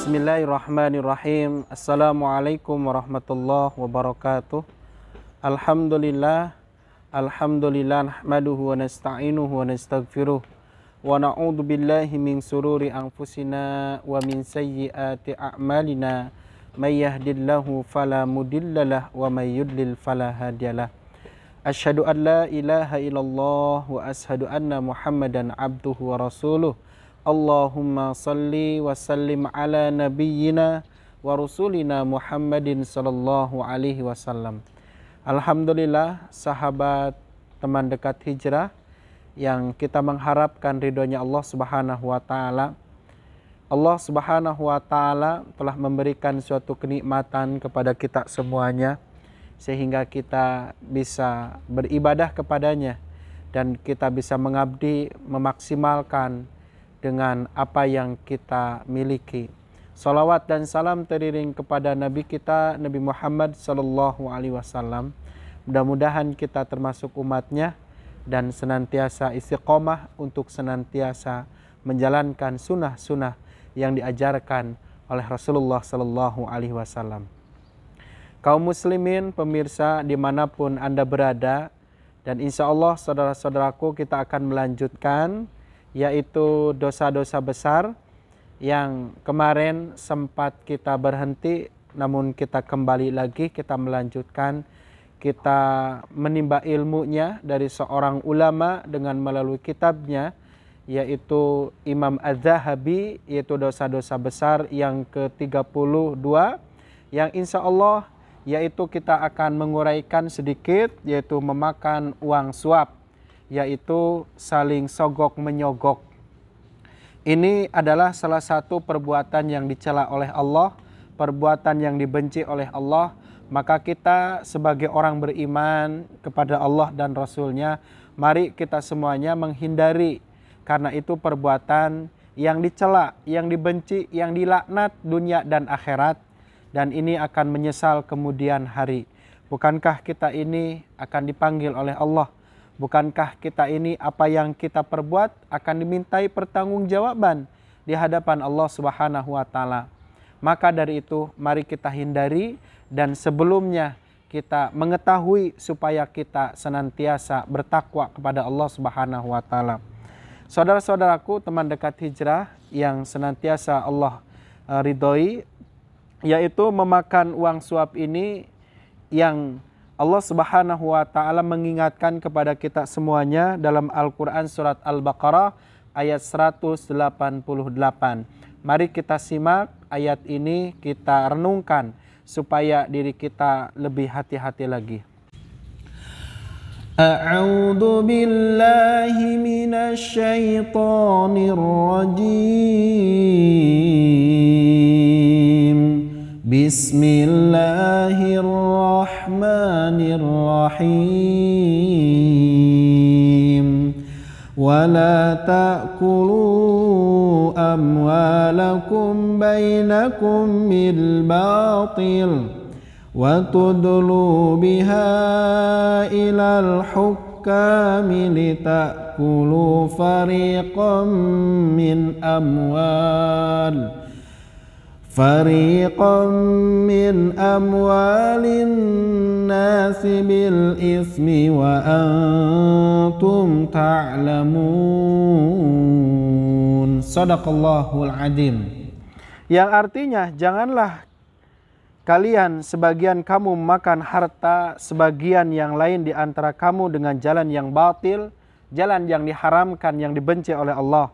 Bismillahirrahmanirrahim. Assalamualaikum warahmatullahi wabarakatuh. Alhamdulillah nahmaduhu wa nasta'inuhu wa nastaghfiruh wa na'udzu billahi min sururi anfusina wa min sayyiati a'malina may yahdihillahu fala mudhillalah wa may yudlil fala hadiyalah. Asyhadu an la ilaha illallah wa asyhadu anna Muhammadan abduhu wa rasuluh. Allahumma salli wa sallim ala nabiyyina wa rasulina Muhammadin sallallahu alaihi wasallam. Alhamdulillah, sahabat teman dekat hijrah yang kita mengharapkan ridhonya Allah Subhanahu wa taala. Allah Subhanahu wa taala telah memberikan suatu kenikmatan kepada kita semuanya sehingga kita bisa beribadah kepadanya dan kita bisa mengabdi, memaksimalkan dengan apa yang kita miliki. Salawat dan salam teriring kepada Nabi kita, Nabi Muhammad sallallahu alaihi wasallam. Mudah-mudahan kita termasuk umatnya dan senantiasa istiqomah untuk senantiasa menjalankan sunnah-sunnah yang diajarkan oleh Rasulullah sallallahu alaihi wasallam. Kaum muslimin, pemirsa dimanapun Anda berada, dan insya Allah saudara-saudaraku kita akan melanjutkan yaitu dosa-dosa besar yang kemarin sempat kita berhenti, namun kita kembali lagi, kita melanjutkan, kita menimba ilmunya dari seorang ulama dengan melalui kitabnya yaitu Imam Az-Zahabi, yaitu dosa-dosa besar yang ke-32 yang insya Allah yaitu kita akan menguraikan sedikit, yaitu memakan uang suap, yaitu saling sogok menyogok. Ini adalah salah satu perbuatan yang dicela oleh Allah, perbuatan yang dibenci oleh Allah. Maka kita sebagai orang beriman kepada Allah dan Rasul-Nya, mari kita semuanya menghindari, karena itu perbuatan yang dicela, yang dibenci, yang dilaknat dunia dan akhirat, dan ini akan menyesal kemudian hari. Bukankah kita ini akan dipanggil oleh Allah? Bukankah kita ini apa yang kita perbuat akan dimintai pertanggungjawaban di hadapan Allah Subhanahu wa taala. Maka dari itu mari kita hindari, dan sebelumnya kita mengetahui supaya kita senantiasa bertakwa kepada Allah Subhanahu wa taala. Saudara-saudaraku, teman dekat hijrah yang senantiasa Allah ridhoi, yaitu memakan uang suap ini yang Allah Subhanahu wa taala mengingatkan kepada kita semuanya dalam Al-Qur'an surat Al-Baqarah ayat 188. Mari kita simak ayat ini, kita renungkan supaya diri kita lebih hati-hati lagi. A'udzu billahi minasy syaithanir rajim. Bismillahirrahmanirrahim. Wala ta'kulu amwalakum bainakum bil batil wa tudlu biha ilal hukami litakulu fariqam min amwalin nasi bil ismi wa antum ta'lamun. Shadaqallahul adzim. Yang artinya, janganlah kalian sebagian kamu makan harta sebagian yang lain di antara kamu dengan jalan yang batil, jalan yang diharamkan, yang dibenci oleh Allah.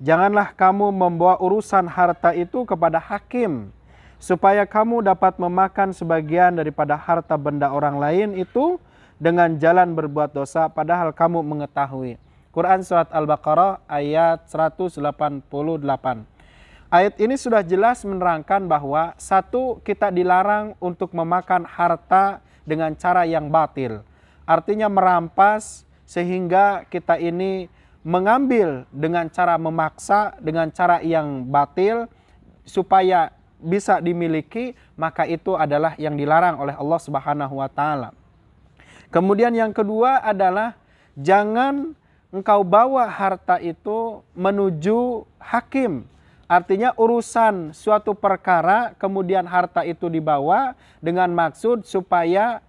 Janganlah kamu membawa urusan harta itu kepada hakim, supaya kamu dapat memakan sebagian daripada harta benda orang lain itu dengan jalan berbuat dosa, padahal kamu mengetahui. Quran surat Al-Baqarah ayat 188. Ayat ini sudah jelas menerangkan bahwa satu, kita dilarang untuk memakan harta dengan cara yang batil. Artinya merampas, sehingga kita ini mengambil dengan cara memaksa, dengan cara yang batil supaya bisa dimiliki, maka itu adalah yang dilarang oleh Allah Subhanahu wa taala. Kemudian yang kedua adalah jangan engkau bawa harta itu menuju hakim Artinya urusan suatu perkara kemudian harta itu dibawa dengan maksud supaya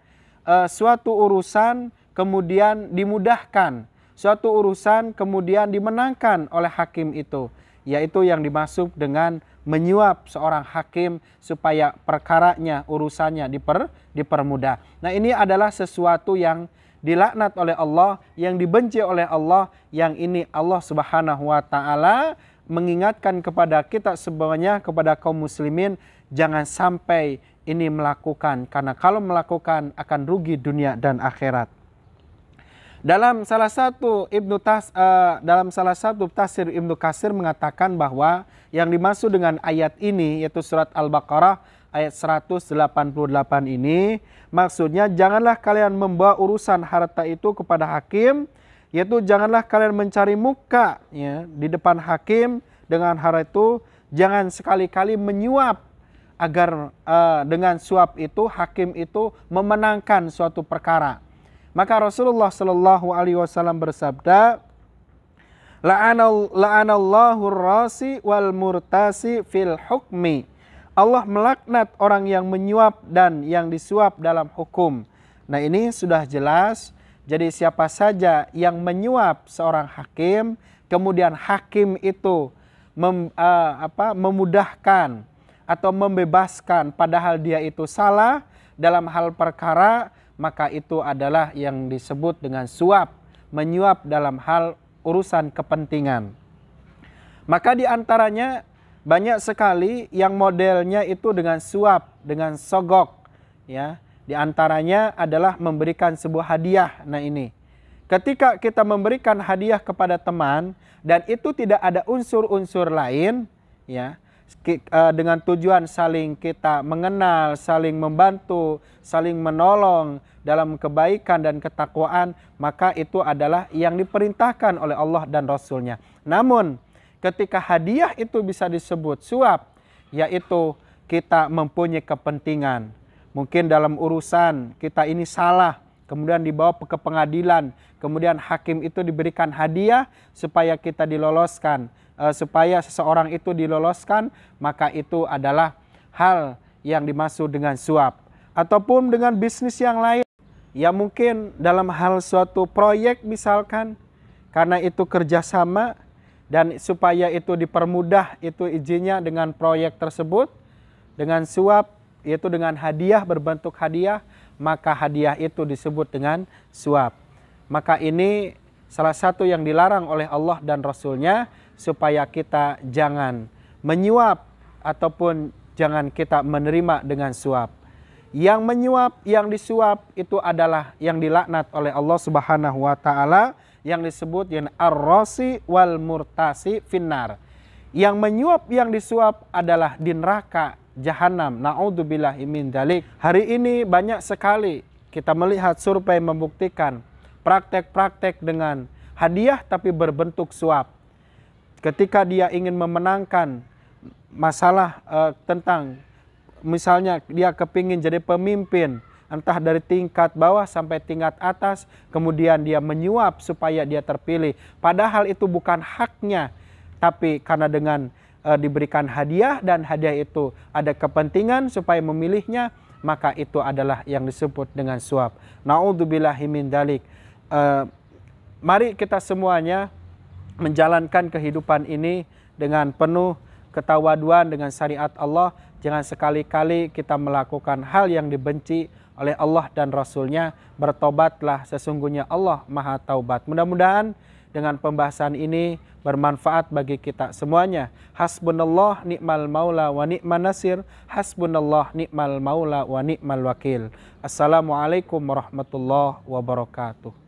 suatu urusan kemudian dimudahkan, suatu urusan kemudian dimenangkan oleh hakim itu, yaitu yang dimaksud dengan menyuap seorang hakim supaya perkaranya, urusannya dipermudah. Nah, ini adalah sesuatu yang dilaknat oleh Allah, yang dibenci oleh Allah, yang ini Allah Subhanahu wa taala mengingatkan kepada kita semuanya, kepada kaum muslimin, jangan sampai ini melakukan, karena kalau melakukan akan rugi dunia dan akhirat. Dalam salah satu tafsir Ibnu Katsir mengatakan bahwa yang dimaksud dengan ayat ini yaitu surat Al-Baqarah ayat 188 ini, maksudnya janganlah kalian membawa urusan harta itu kepada hakim, yaitu janganlah kalian mencari muka ya di depan hakim dengan harta itu, jangan sekali-kali menyuap agar dengan suap itu hakim itu memenangkan suatu perkara. Maka Rasulullah Shallallahu Alaihi Wasallam bersabda, la'anallahu rasi wal murtasi fil hukmi. Allah melaknat orang yang menyuap dan yang disuap dalam hukum. Nah, ini sudah jelas. Jadi siapa saja yang menyuap seorang hakim, kemudian hakim itu memudahkan atau membebaskan padahal dia itu salah dalam hal perkara, maka itu adalah yang disebut dengan suap, menyuap dalam hal urusan kepentingan. Maka di antaranya banyak sekali yang modelnya itu dengan suap, dengan sogok, ya. Di antaranya adalah memberikan sebuah hadiah. Nah, ini ketika kita memberikan hadiah kepada teman dan itu tidak ada unsur-unsur lain, ya, dengan tujuan saling kita mengenal, saling membantu, saling menolong dalam kebaikan dan ketakwaan, maka itu adalah yang diperintahkan oleh Allah dan Rasul-Nya. Namun ketika hadiah itu bisa disebut suap, yaitu kita mempunyai kepentingan, mungkin dalam urusan kita ini salah, kemudian dibawa ke pengadilan, kemudian hakim itu diberikan hadiah supaya kita diloloskan, supaya seseorang itu diloloskan, maka itu adalah hal yang dimaksud dengan suap. Ataupun dengan bisnis yang lain, ya mungkin dalam hal suatu proyek misalkan, karena itu kerjasama dan supaya itu dipermudah itu izinnya dengan proyek tersebut, dengan suap, yaitu dengan hadiah berbentuk hadiah, maka hadiah itu disebut dengan suap. Maka ini salah satu yang dilarang oleh Allah dan Rasul-Nya, supaya kita jangan menyuap ataupun jangan kita menerima dengan suap. Yang menyuap, yang disuap itu adalah yang dilaknat oleh Allah Subhanahu wa taala, yang disebut yang ar-rasi wal murtasi finnar. Yang menyuap, yang disuap adalah di neraka jahanam. Na'udzubillahi min dzalik. Hari ini banyak sekali kita melihat survei membuktikan praktek-praktek dengan hadiah tapi berbentuk suap. Ketika dia ingin memenangkan masalah tentang misalnya dia kepingin jadi pemimpin, entah dari tingkat bawah sampai tingkat atas, kemudian dia menyuap supaya dia terpilih. Padahal itu bukan haknya, tapi karena dengan diberikan hadiah dan hadiah itu ada kepentingan supaya memilihnya, maka itu adalah yang disebut dengan suap. Na'udzubillahi min dzalik. Mari kita semuanya menjalankan kehidupan ini dengan penuh ketawaduan dengan syariat Allah. Jangan sekali-kali kita melakukan hal yang dibenci oleh Allah dan Rasul-Nya. Bertobatlah, sesungguhnya Allah Maha Taubat. Mudah-mudahan dengan pembahasan ini bermanfaat bagi kita semuanya. Hasbunallah ni'mal maula wa ni'man nasir. Hasbunallah ni'mal maula wa ni'mal wakil. Assalamualaikum warahmatullahi wabarakatuh.